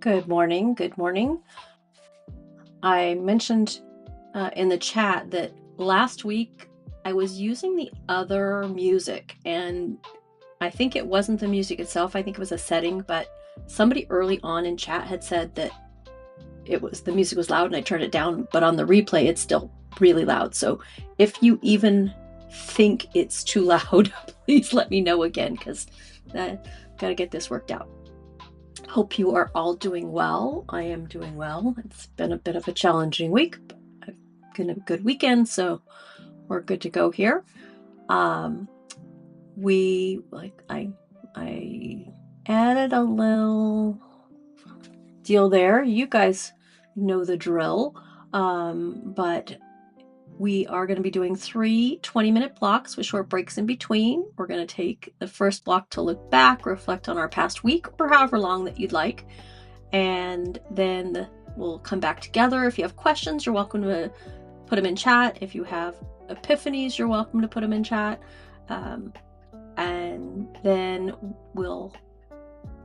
Good morning. Good morning. I mentioned in the chat that last week I was using the other music, and I think it wasn't the music itself. I think it was a setting, but somebody early on in chat had said that the music was loud and I turned it down, but on the replay it's still really loud. So if you even think it's too loud, please let me know again, because I got to get this worked out. Hope you are all doing well. I am doing well. It's been a bit of a challenging week, but I've been a good weekend, so we're good to go here. I added a little deal there. You guys know the drill, but we are going to be doing 3 20-minute blocks with short breaks in between. We're going to take the first block to look back, reflect on our past week, or however long that you'd like. And then we'll come back together. If you have questions, you're welcome to put them in chat. If you have epiphanies, you're welcome to put them in chat. And then we'll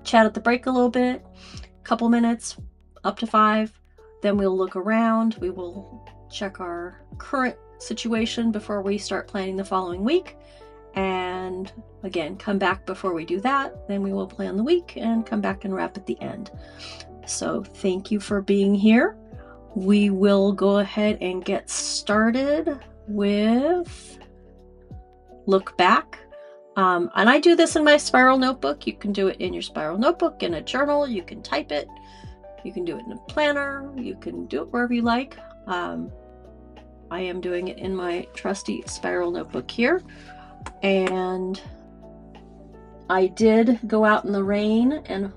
chat at the break a little bit, a couple minutes, up to 5. Then we'll look around. We will check our current situation before we start planning the following week. And again, come back before we do that. Then we will plan the week and come back and wrap at the end. So thank you for being here. We will go ahead and get started with look back. And I do this in my spiral notebook. You can do it in your spiral notebook, in a journal. You can type it. You can do it in a planner. You can do it wherever you like. I am doing it in my trusty spiral notebook here. And I did go out in the rain, and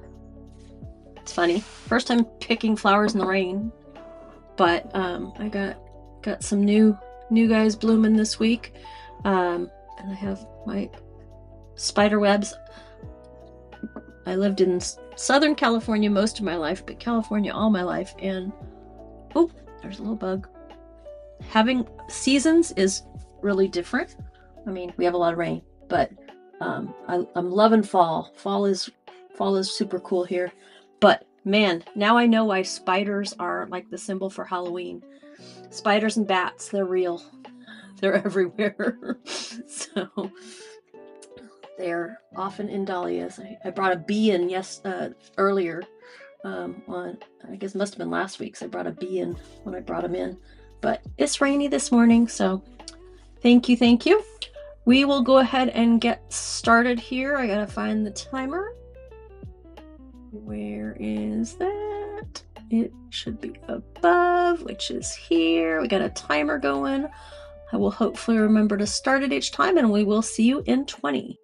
it's funny, first time picking flowers in the rain, but I got some new guys blooming this week. And I have my spider webs. I lived in Southern California most of my life, but California all my life, and oh, there's a little bug. Having seasons is really different. I mean, we have a lot of rain, but I'm loving fall. Fall is super cool here. But man, now I know why spiders are like the symbol for Halloween. Spiders and bats, they're real. They're everywhere. So they're often in dahlias. I brought a bee in earlier. On, I guess it must have been last week, so I brought a bee in when I brought them in. But it's rainy this morning, so thank you. We will go ahead and get started here. I gotta find the timer. Where is that? It should be above, which is here. We got a timer going. I will hopefully remember to start it each time, and we will see you in 20.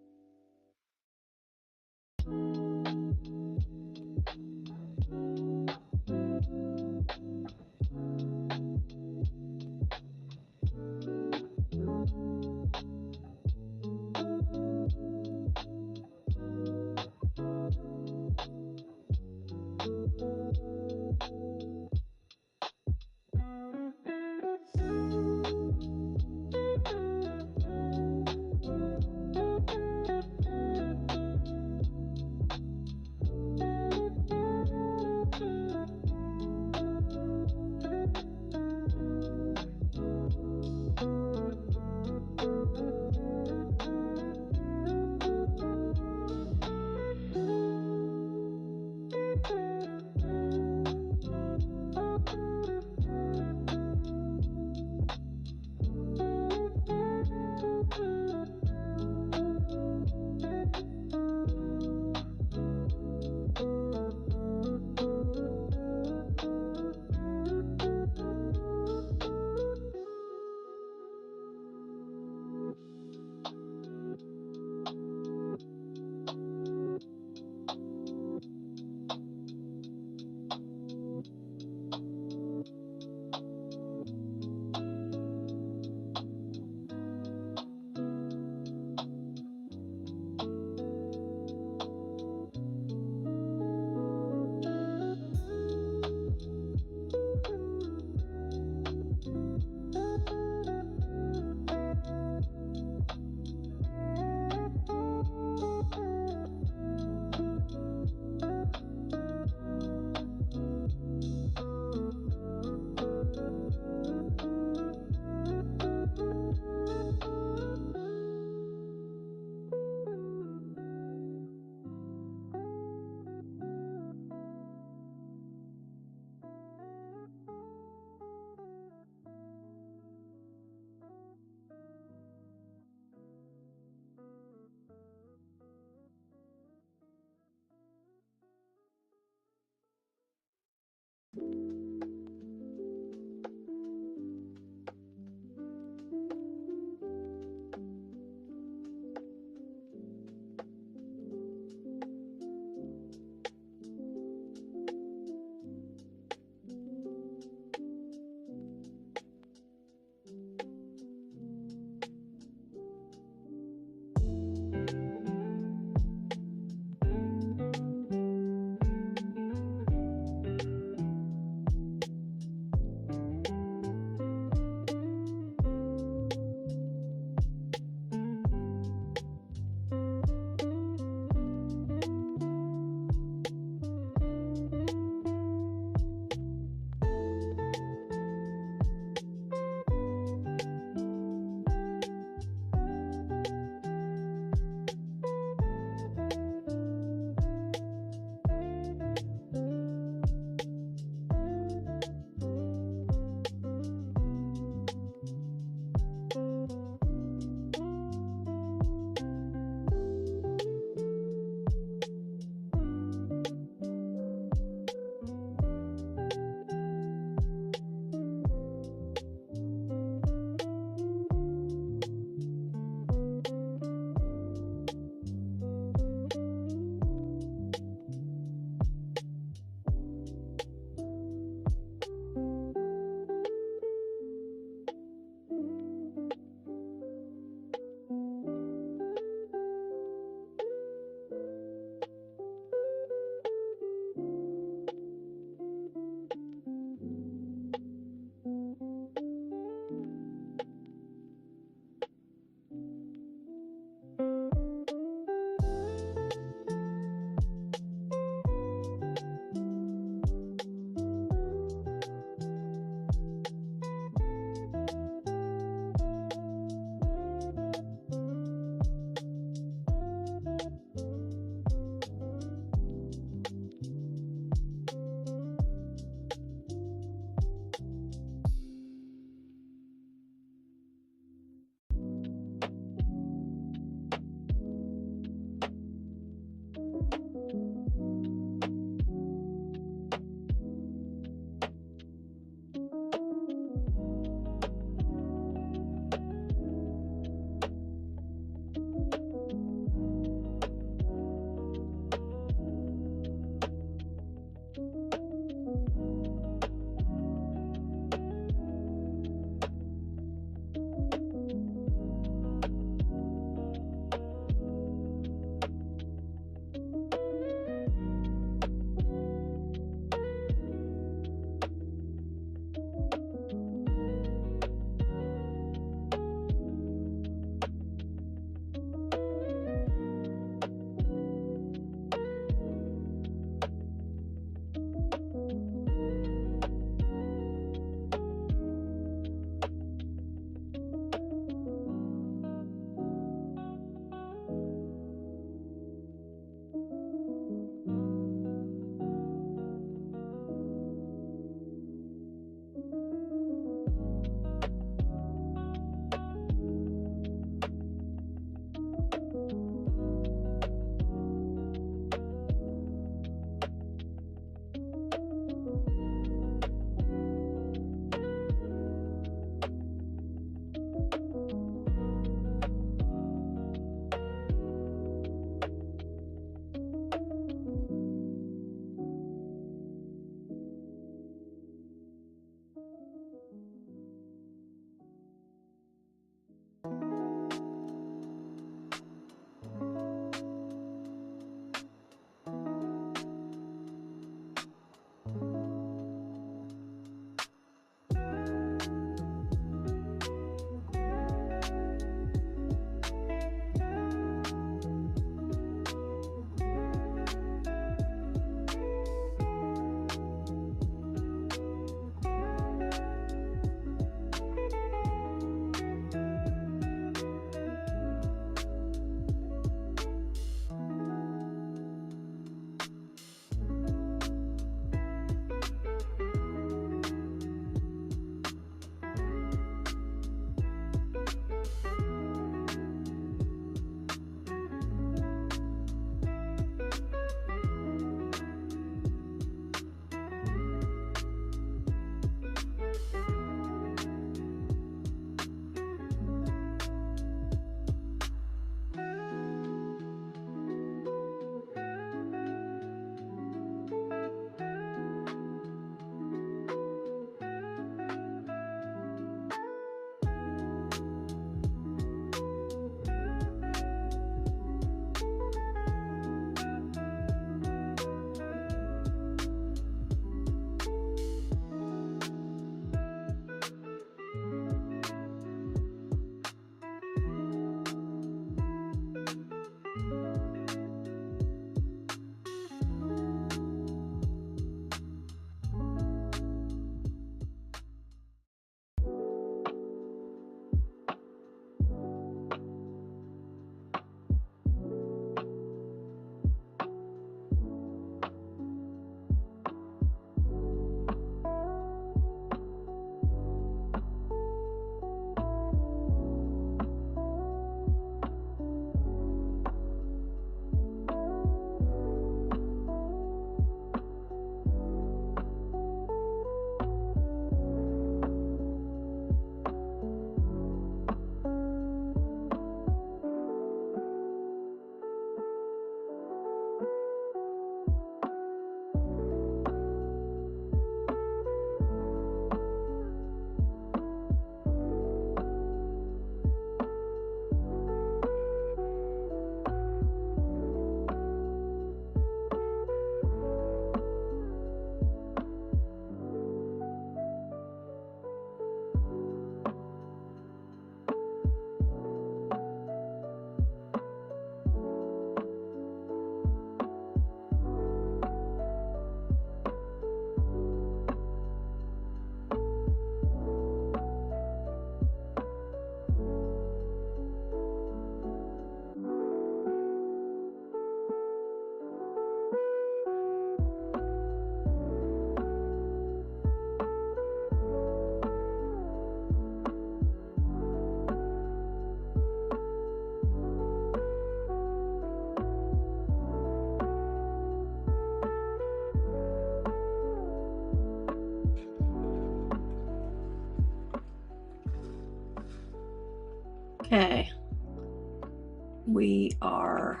we are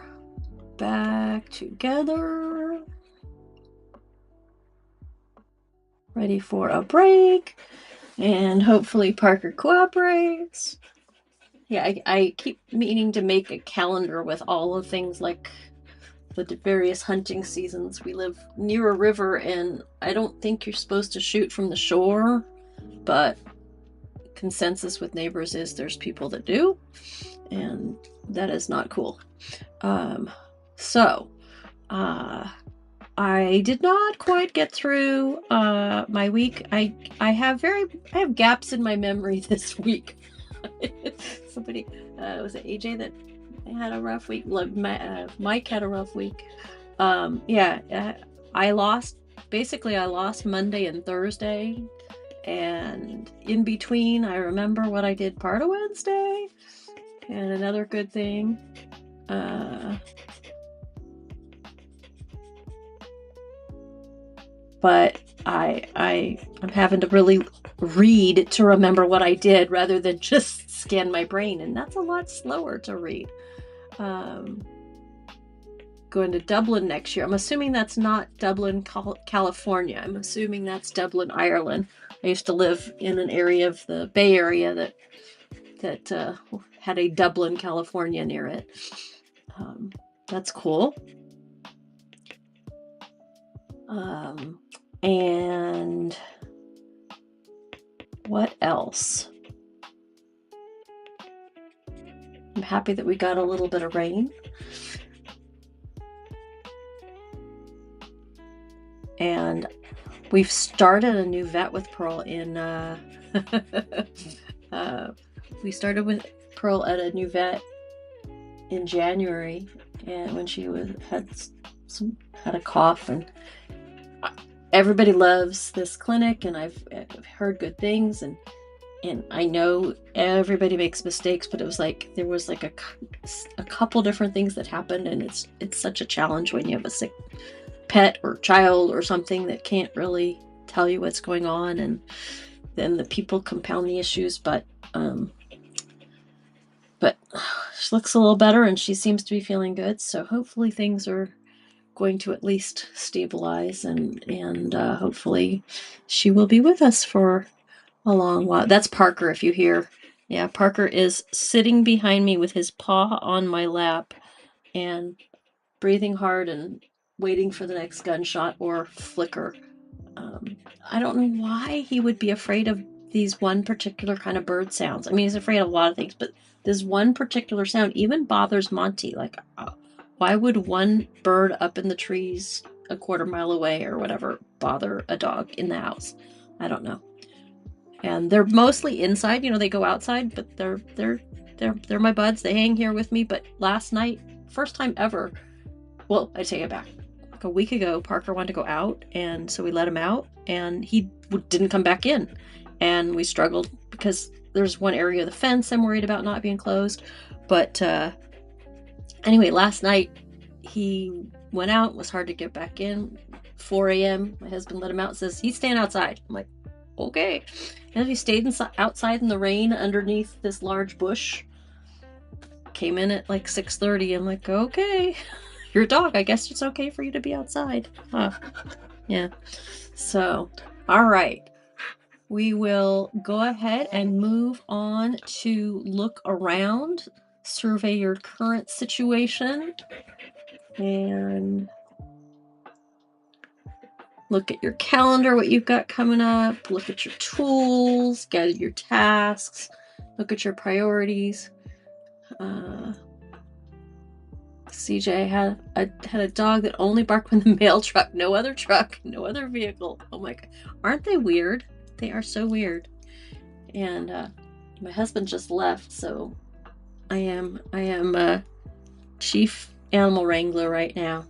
back together. Ready for a break. And hopefully Parker cooperates. Yeah, I keep meaning to make a calendar with all of things like the various hunting seasons. We live near a river, and I don't think you're supposed to shoot from the shore, but consensus with neighbors is there's people that do, and that is not cool. I did not quite get through my week. I have gaps in my memory this week. Somebody was it AJ that had a rough week? Mike had a rough week. I lost Monday and Thursday, and in between I remember what I did part of Wednesday. And another good thing, but I'm having to really read to remember what I did rather than just scan my brain, and that's a lot slower to read. Going to Dublin next year. I'm assuming that's not Dublin, California. I'm assuming that's Dublin, Ireland. I used to live in an area of the Bay Area that had a Dublin, California near it. That's cool. And what else? I'm happy that we got a little bit of rain. And we've started a new vet with Pearl in we started with Pearl at a new vet in January, and when she had a cough, and everybody loves this clinic, and I've heard good things, and I know everybody makes mistakes, but it was like there was like a couple different things that happened, and it's such a challenge when you have a sick pet or child or something that can't really tell you what's going on, and then the people compound the issues. But she looks a little better, and she seems to be feeling good, so hopefully things are going to at least stabilize, and hopefully she will be with us for a long while. That's Parker, if you hear. Yeah, Parker is sitting behind me with his paw on my lap and breathing hard and waiting for the next gunshot or flicker. I don't know why he would be afraid of these one particular kind of bird sounds. I mean, he's afraid of a lot of things, but this one particular sound even bothers Monty. Like, why would one bird up in the trees a quarter mile away or whatever bother a dog in the house? I don't know. And they're mostly inside. They go outside, but they're my buds. They hang here with me. But last night, first time ever. Well, I take it back. Like a week ago, Parker wanted to go out, and so we let him out, and he didn't come back in. And we struggled because there's one area of the fence I'm worried about not being closed. But anyway, last night he went out. It was hard to get back in. 4 a.m. My husband let him out and says, he's staying outside. I'm like, okay. And he stayed outside in the rain underneath this large bush. Came in at like 6:30. I'm like, okay. Your dog, I guess it's okay for you to be outside. Yeah. So, all right. We will go ahead and move on to look around, survey your current situation, and look at your calendar, what you've got coming up, look at your tools, gather your tasks, look at your priorities. CJ had a dog that only barked when the mail truck, no other vehicle. Oh my God. Aren't they weird? They are so weird. And my husband just left, so I am chief animal wrangler right now.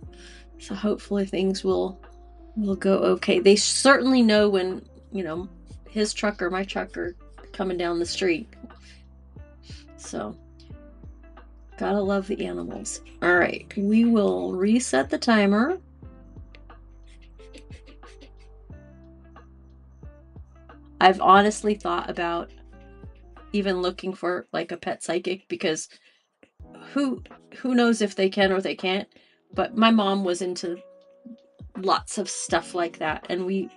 So hopefully things will go okay. They certainly know when, his truck or my truck are coming down the street. So gotta love the animals. All right, we will reset the timer. I've honestly thought about even looking for like a pet psychic, because who knows if they can or they can't, but my mom was into lots of stuff like that, and we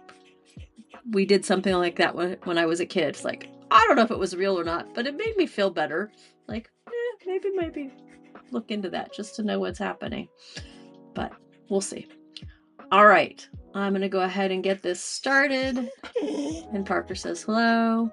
did something like that when I was a kid. It's like, I don't know if it was real or not, but it made me feel better. Like, maybe look into that just to know what's happening. But we'll see. All right, I'm gonna go ahead and get this started. And Parker says hello.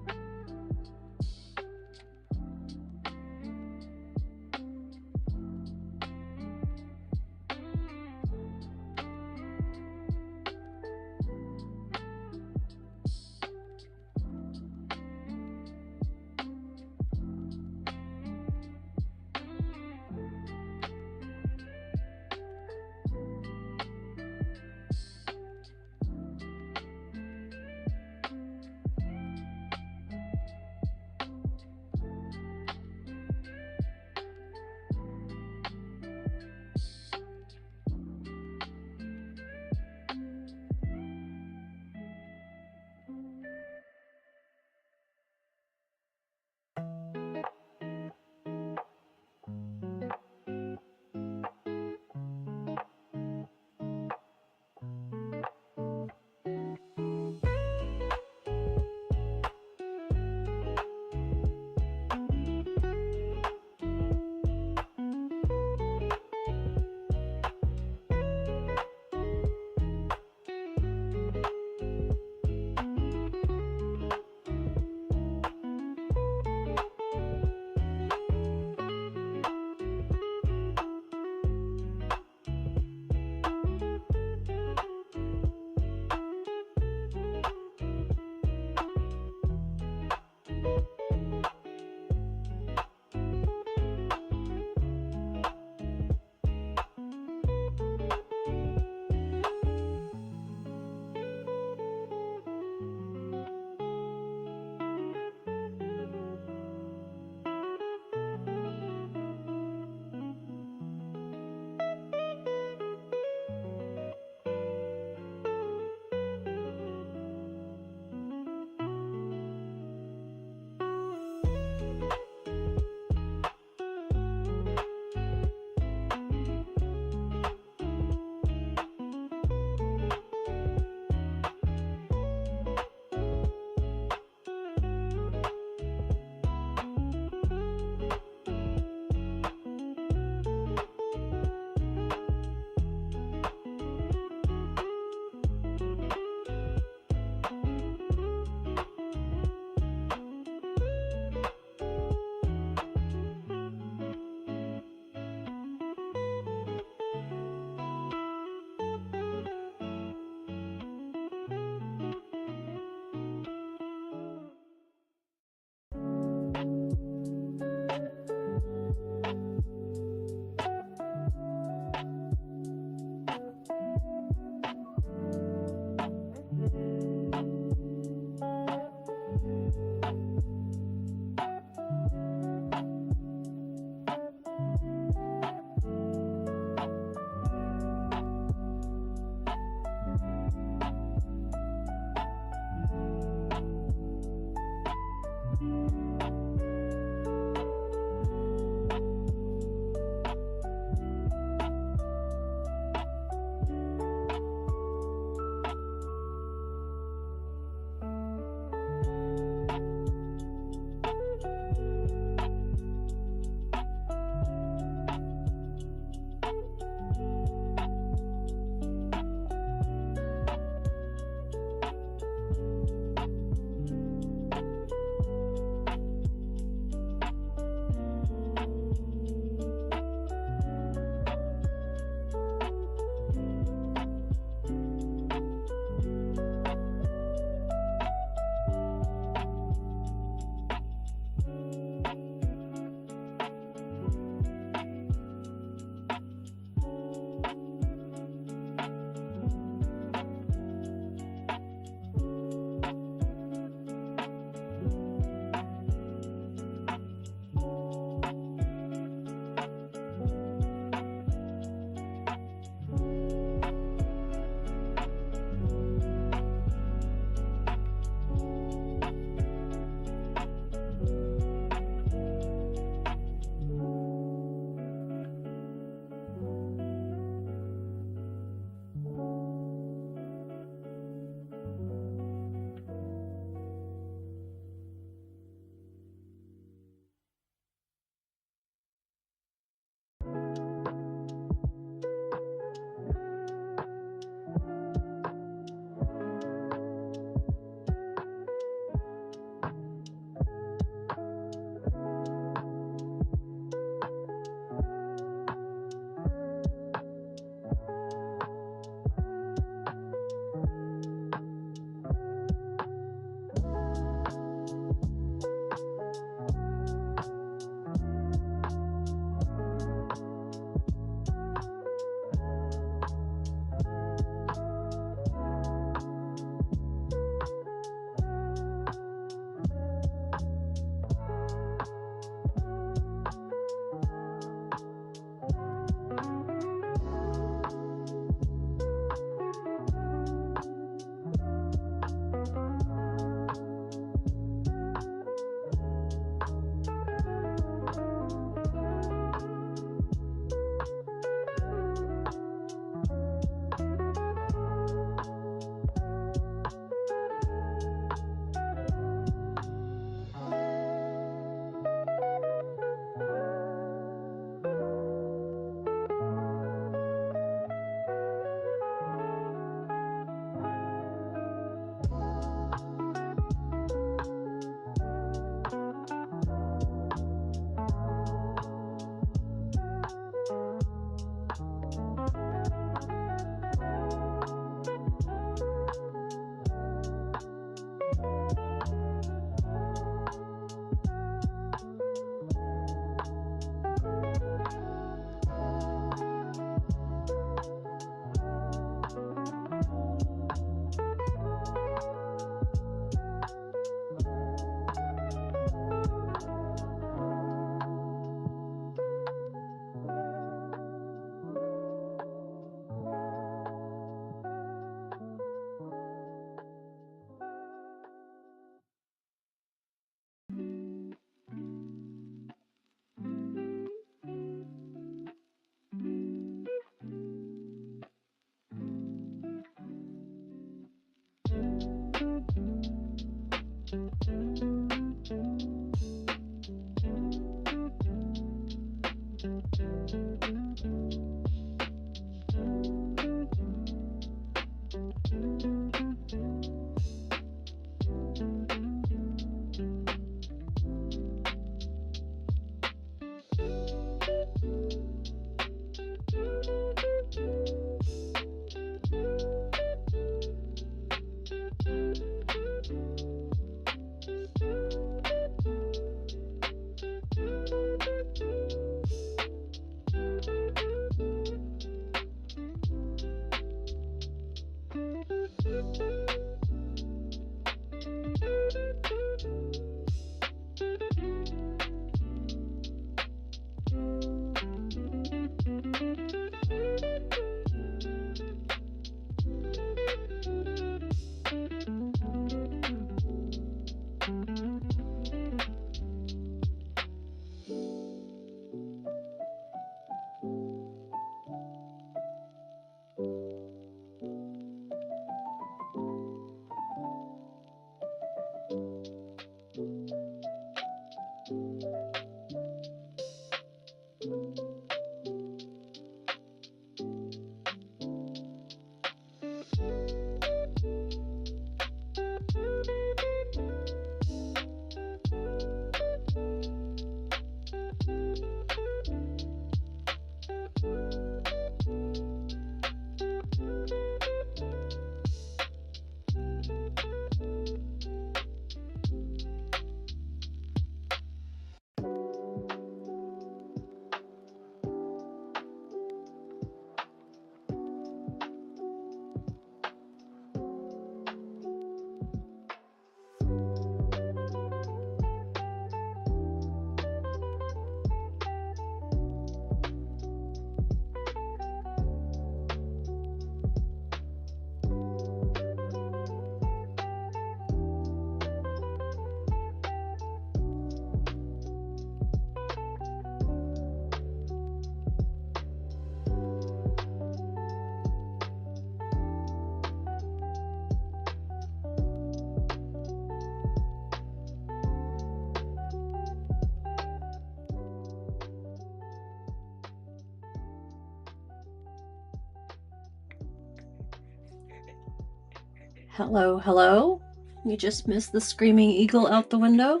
Hello, hello. You just missed the screaming eagle out the window.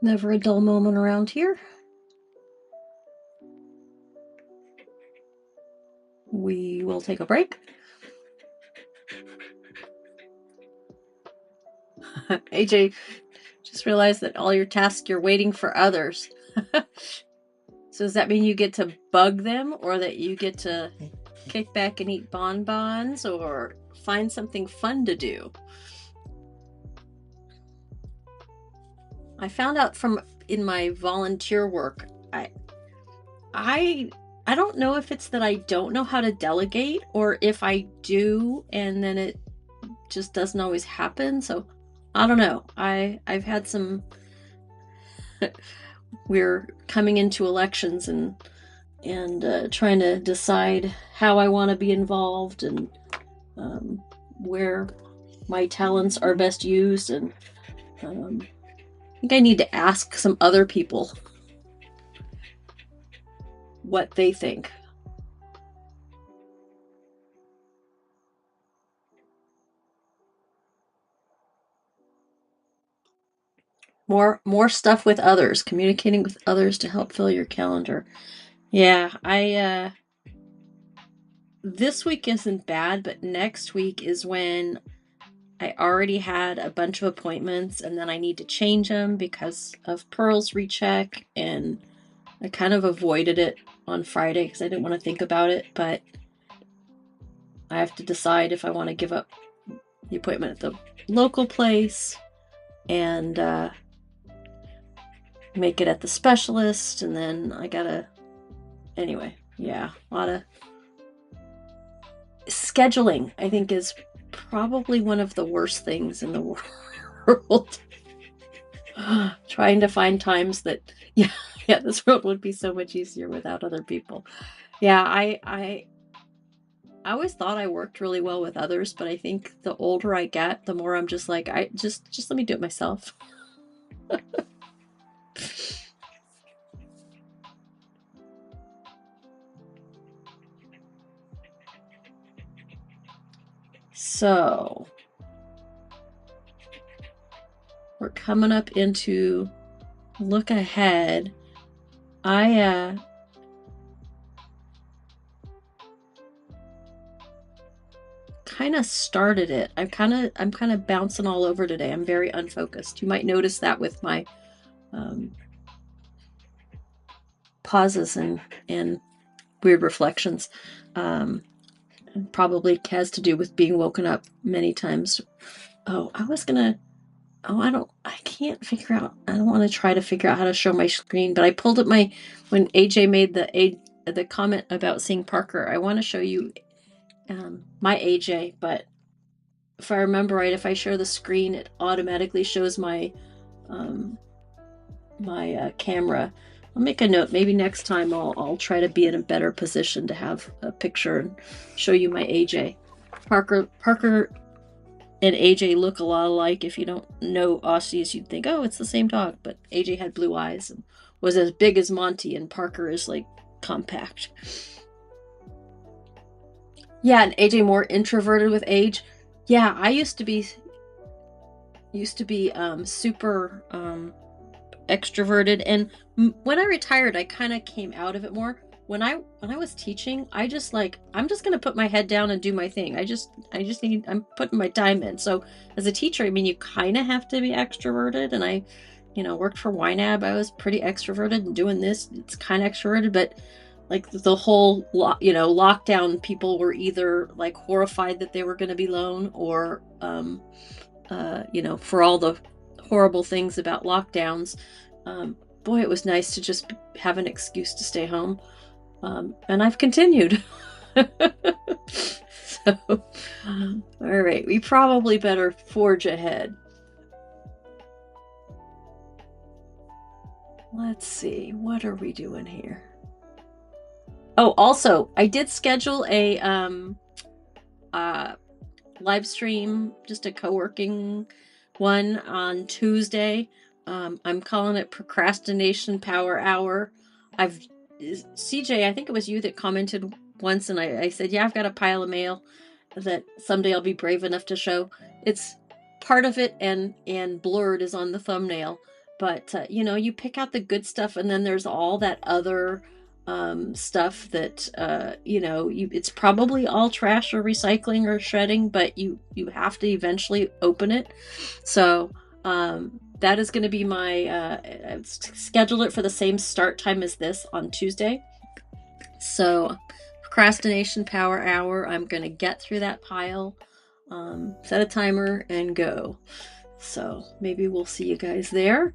Never a dull moment around here. We will take a break. AJ just realized that all your tasks, you're waiting for others. So does that mean you get to bug them, or that you get to kick back and eat bonbons, or find something fun to do? I found out in my volunteer work, I don't know if it's that I don't know how to delegate, or if I do and then it just doesn't always happen. So I don't know. I've had some we're coming into elections and trying to decide how I want to be involved, and where my talents are best used, and I think I need to ask some other people what they think. More stuff with others, communicating with others to help fill your calendar. Yeah, this week isn't bad, but next week is when I already had a bunch of appointments, and then I need to change them because of Pearl's recheck, and I kind of avoided it on Friday because I didn't want to think about it, but I have to decide if I want to give up the appointment at the local place and make it at the specialist, and then I gotta, anyway, yeah, a lot of scheduling, I think, is probably one of the worst things in the world. Trying to find times that, yeah, this world would be so much easier without other people. Yeah, I always thought I worked really well with others, but I think the older I get, the more I'm just like, I just let me do it myself. So we're coming up into look ahead. I kind of started it. I'm kind of bouncing all over today. I'm very unfocused. You might notice that with my pauses and weird reflections. Probably has to do with being woken up many times. Oh, I can't figure out, I don't want to try to figure out how to show my screen, but I pulled up when AJ made the comment about seeing Parker, I want to show you my AJ, but if I remember right, if I share the screen, it automatically shows my camera. I'll make a note. Maybe next time I'll try to be in a better position to have a picture and show you my AJ. Parker and AJ look a lot alike. If you don't know Aussies, you'd think, oh, it's the same dog. But AJ had blue eyes and was as big as Monty, and Parker is like compact. Yeah, and AJ more introverted with age. Yeah, I used to be super extroverted, and when I retired, I kind of came out of it more. When I was teaching, I'm just gonna put my head down and do my thing. I'm putting my time in. So as a teacher, I mean, you kind of have to be extroverted, and I worked for YNAB. I was pretty extroverted, and doing this, it's kind of extroverted, but like the whole lockdown, people were either like horrified that they were going to be alone, or for all the horrible things about lockdowns, boy, it was nice to just have an excuse to stay home, and I've continued. So, all right, we probably better forge ahead. Let's see, what are we doing here? Oh, also, I did schedule a live stream, just a co-working one on Tuesday. I'm calling it Procrastination Power Hour. CJ, I think it was you that commented once, and I said, yeah, I've got a pile of mail, that someday I'll be brave enough to show. It's part of it, and blurred is on the thumbnail. But you know, you pick out the good stuff, and then there's all that other stuff that you know, it's probably all trash or recycling or shredding, but you have to eventually open it. So that is going to be my I've scheduled it for the same start time as this on Tuesday. So procrastination power hour, I'm going to get through that pile, set a timer, and go. So maybe we'll see you guys there,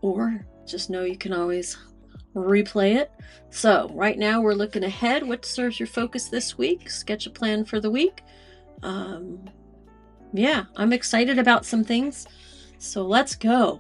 or just know you can always replay it. So right now we're looking ahead. What serves your focus this week? Sketch a plan for the week. Yeah, I'm excited about some things. So let's go.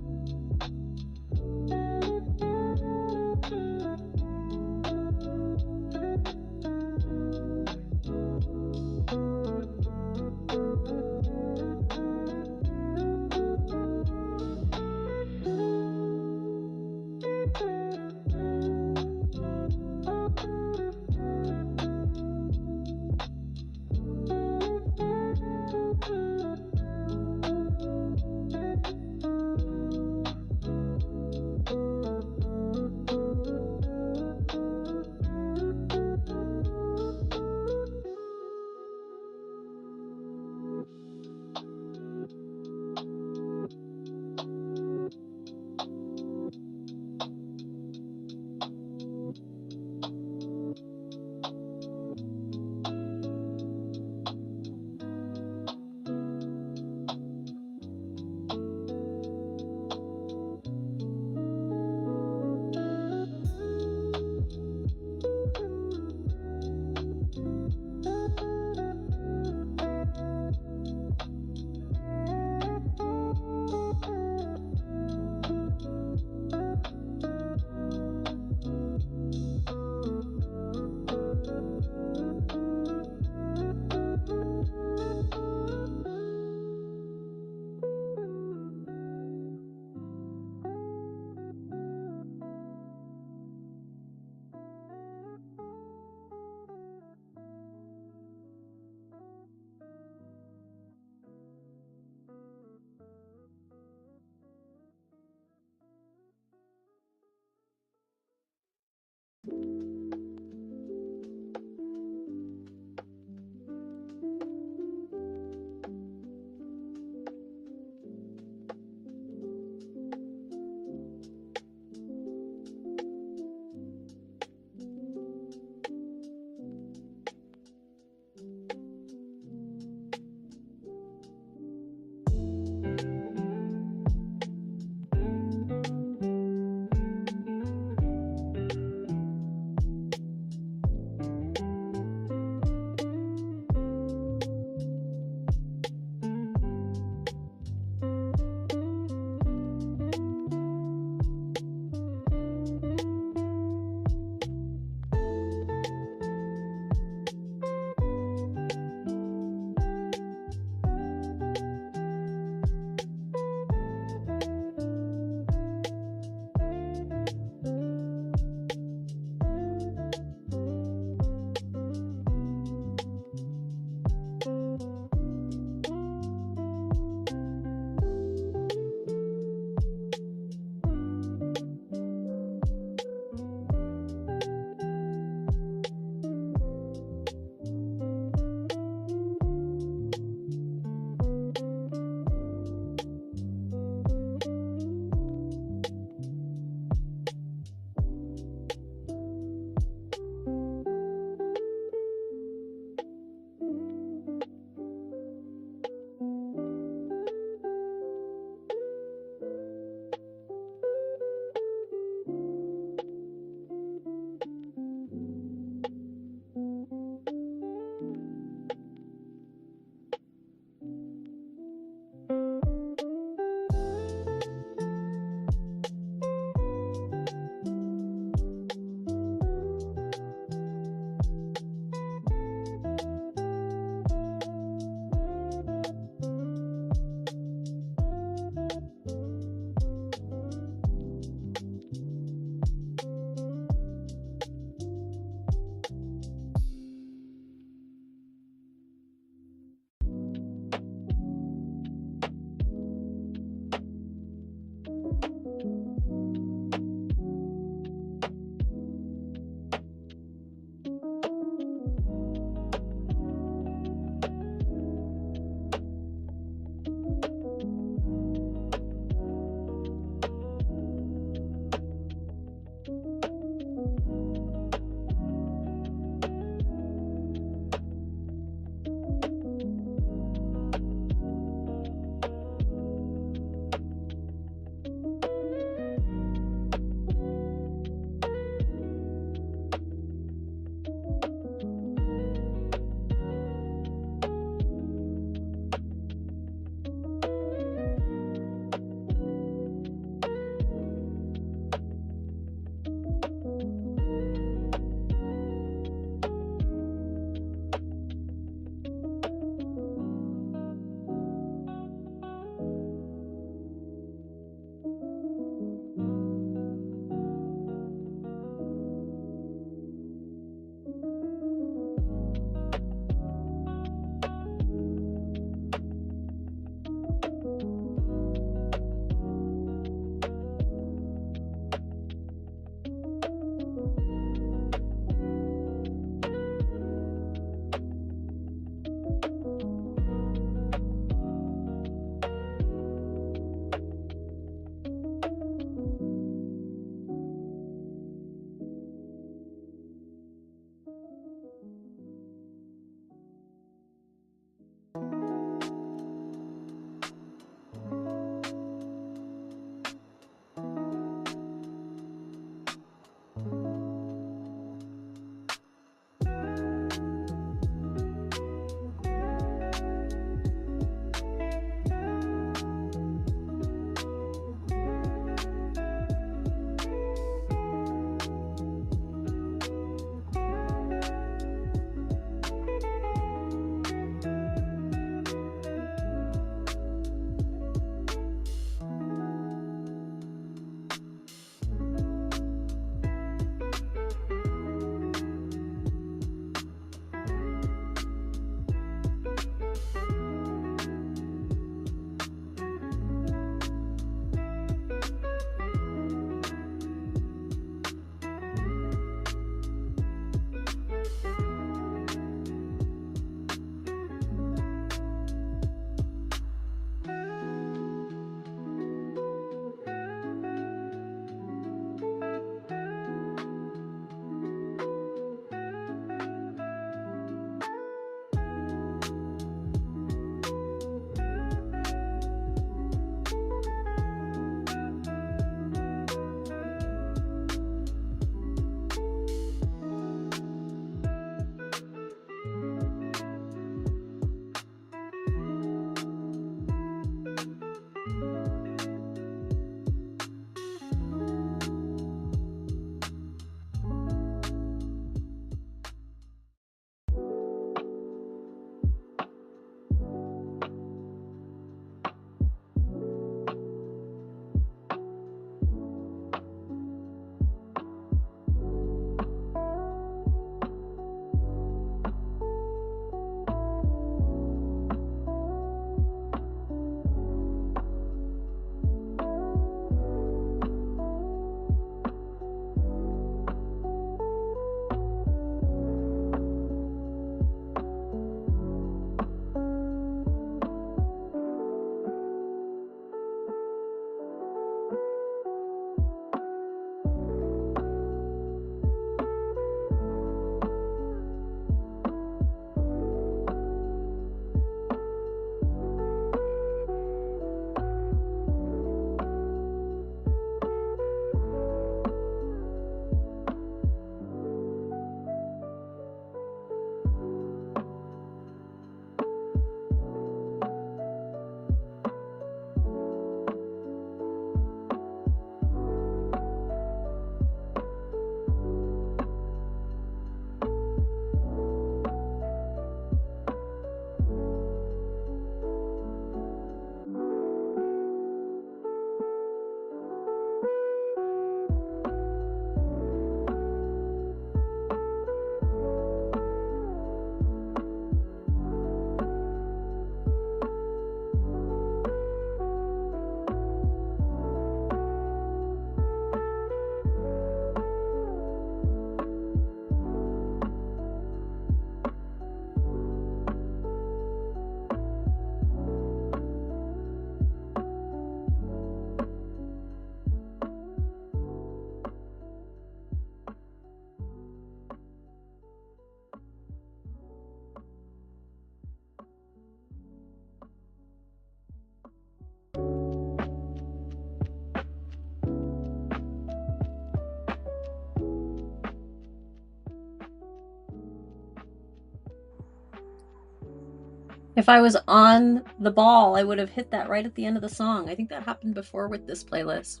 If I was on the ball, I would have hit that right at the end of the song. I think that happened before with this playlist.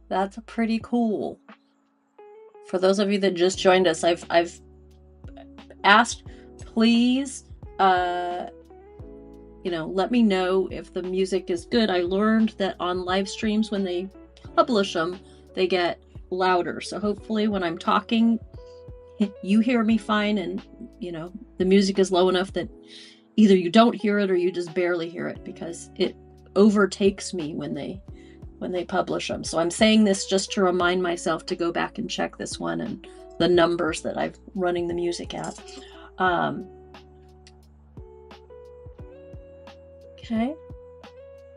That's pretty cool. For those of you that just joined us, I've asked, please, let me know if the music is good. I learned that on live streams, when they publish them, they get louder. So hopefully when I'm talking, you hear me fine, and the music is low enough that either you don't hear it or you just barely hear it, because it overtakes me when they publish them. So I'm saying this just to remind myself to go back and check this one and the numbers that I'm running the music at. Okay,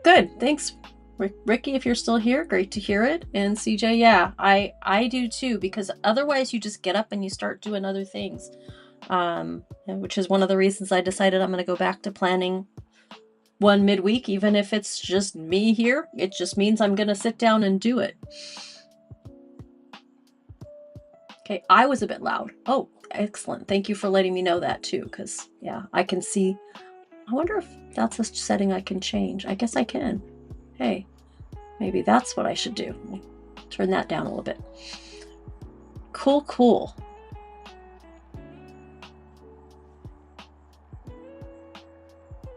good. Thanks, Ricky, if you're still here. Great to hear it. And CJ, yeah, I do too, because otherwise you just get up and you start doing other things, which is one of the reasons I decided I'm going to go back to planning one midweek, even if it's just me here. It just means I'm going to sit down and do it. Okay, I was a bit loud. Oh, excellent. Thank you for letting me know that too, because yeah, I can see. I wonder if that's a setting I can change. I guess I can. Hey, maybe that's what I should do. Turn that down a little bit. Cool.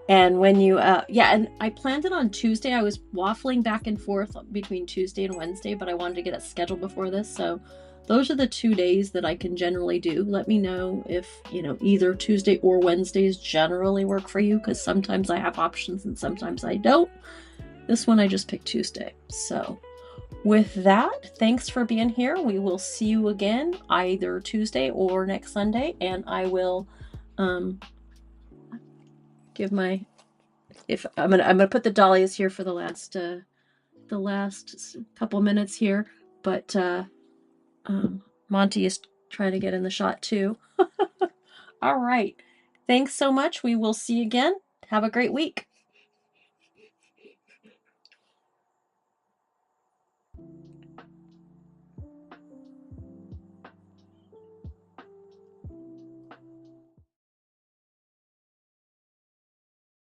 And when you, and I planned it on Tuesday. I was waffling back and forth between Tuesday and Wednesday, but I wanted to get it scheduled before this. So those are the 2 days that I can generally do. Let me know if, either Tuesday or Wednesdays generally work for you, because sometimes I have options and sometimes I don't. This one I just picked Tuesday. So with that, thanks for being here. We will see you again either Tuesday or next Sunday, and I will give my, if I'm gonna put the dahlias here for the last couple minutes here, but Monty is trying to get in the shot too. All right, thanks so much. We will see you again. Have a great week.